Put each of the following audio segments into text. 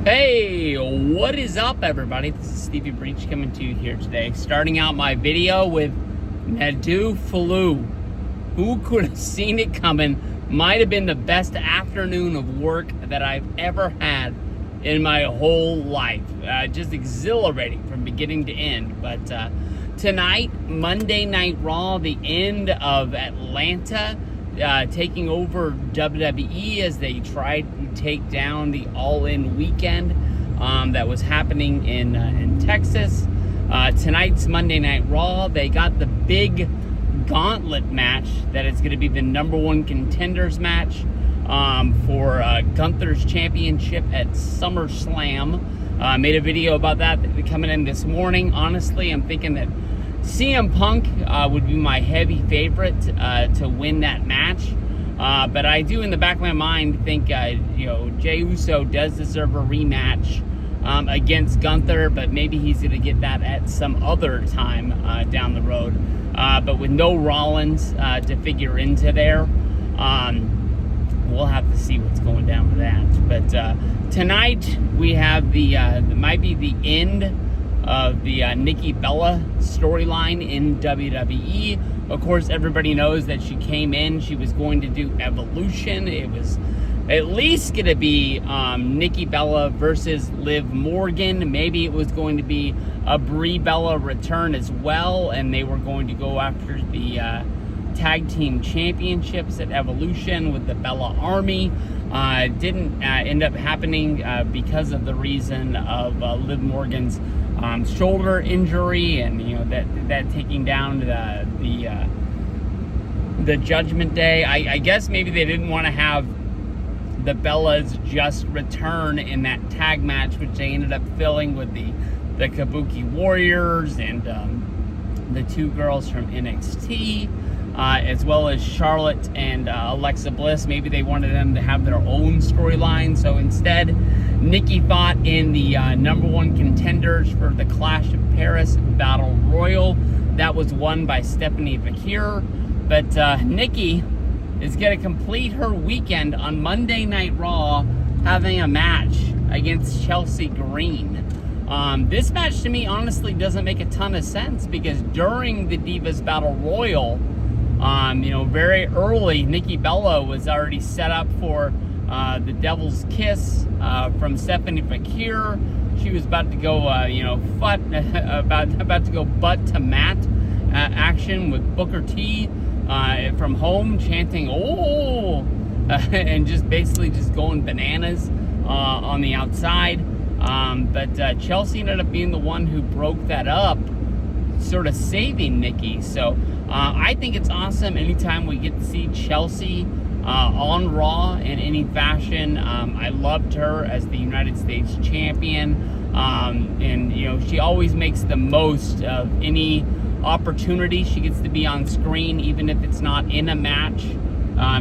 Hey, what is up, everybody? This is Stevie Breach coming to you here today. Starting out my video with Nadu Falu. Who could have seen it coming? Might have been the best afternoon of work that I've ever had in my whole life. Just exhilarating from beginning to end. But tonight, Monday Night Raw, the end of Atlanta, taking over WWE as they tried to take down the All-In weekend that was happening in Texas. Tonight's Monday Night Raw, they got the big gauntlet match that is going to be the #1 contenders match for Gunther's championship at SummerSlam. Made a video about that coming in this morning. Honestly, I'm thinking that CM Punk would be my heavy favorite to win that match. But I do, in the back of my mind, think Jey Uso does deserve a rematch against Gunther, but maybe he's going to get that at some other time down the road. But with no Rollins to figure into there, we'll have to see what's going down with that. But tonight we have might be the end of the Nikki Bella storyline in WWE. Of course, everybody knows that she came in, she was going to do Evolution. It was at least going to be Nikki Bella versus Liv Morgan. Maybe it was going to be a Brie Bella return as well, and they were going to go after the tag team championships at Evolution with the Bella Army. Didn't end up happening because of the reason of Liv Morgan's shoulder injury, and that taking down the Judgment Day. I guess maybe they didn't want to have the Bellas just return in that tag match, which they ended up filling with the Kabuki Warriors and the two girls from NXT, as well as Charlotte and Alexa Bliss. Maybe they wanted them to have their own storyline, so instead Nikki fought in the #1 contenders for the Clash of Paris Battle Royal. That was won by Stephanie Vakir. But Nikki is going to complete her weekend on Monday Night Raw having a match against Chelsea Green. This match to me honestly doesn't make a ton of sense, because during the Divas Battle Royal, very early, Nikki Bella was already set up for the Devil's Kiss from Stephanie Vakir. She was about to go, about to go butt to mat action with Booker T from home, chanting "Oh," and just basically just going bananas on the outside. But Chelsea ended up being the one who broke that up, sort of saving Nikki. So I think it's awesome anytime we get to see Chelsea on Raw in any fashion. I loved her as the United States champion, and she always makes the most of any opportunity she gets to be on screen, even if it's not in a match.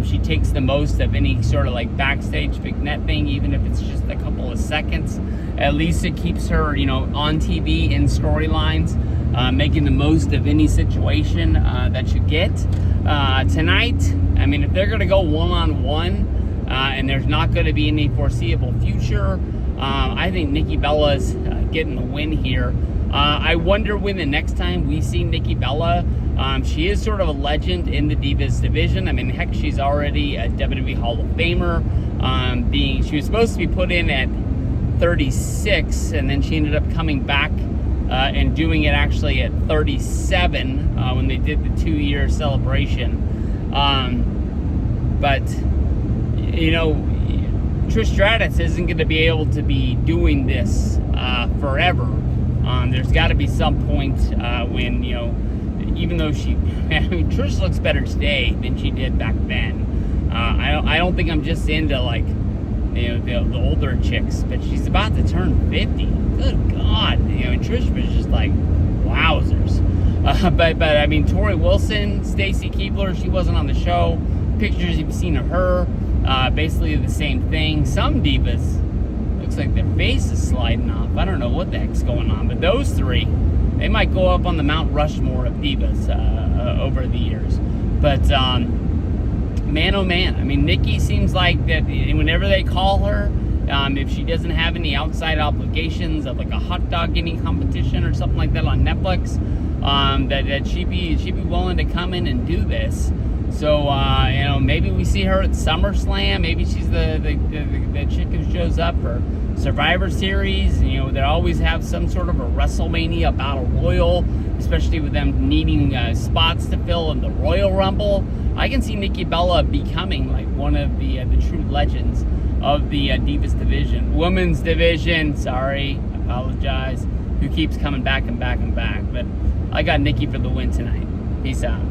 She takes the most of any sort of like backstage vignette thing, even if it's just a couple of seconds. At least it keeps her, on TV in storylines, making the most of any situation that you get. Tonight, I mean, if they're going to go one-on-one, and there's not going to be any foreseeable future, I think Nikki Bella's getting the win here. I wonder when the next time we see Nikki Bella. She is sort of a legend in the Divas division. I mean, heck, she's already a WWE Hall of Famer. She was supposed to be put in at 36, and then she ended up coming back and doing it actually at 37 when they did the 2-year celebration. But Trish Stratus isn't going to be able to be doing this forever. There's got to be some point when, even though Trish looks better today than she did back then. I don't think I'm just into the older chicks, but she's about to turn 50. Good God, Trish was just like wowzers. But I mean, Tori Wilson, Stacy Keibler, she wasn't on the show. Pictures you've seen of her, basically the same thing. Some divas, looks like their face is sliding off. I don't know what the heck's going on, but those three, they might go up on the Mount Rushmore of divas over the years. But man, oh man, I mean, Nikki seems like that whenever they call her, If she doesn't have any outside obligations of like a hot dog eating competition or something like that on Netflix, that she'd be willing to come in and do this. So maybe we see her at SummerSlam. Maybe she's the chick who shows up for Survivor Series. They always have some sort of a WrestleMania Battle Royal, especially with them needing spots to fill in the Royal Rumble. I can see Nikki Bella becoming like one of the true legends of the Divas division, women's division. Sorry, apologize. Who keeps coming back and back and back? But I got Nikki for the win tonight. Peace out.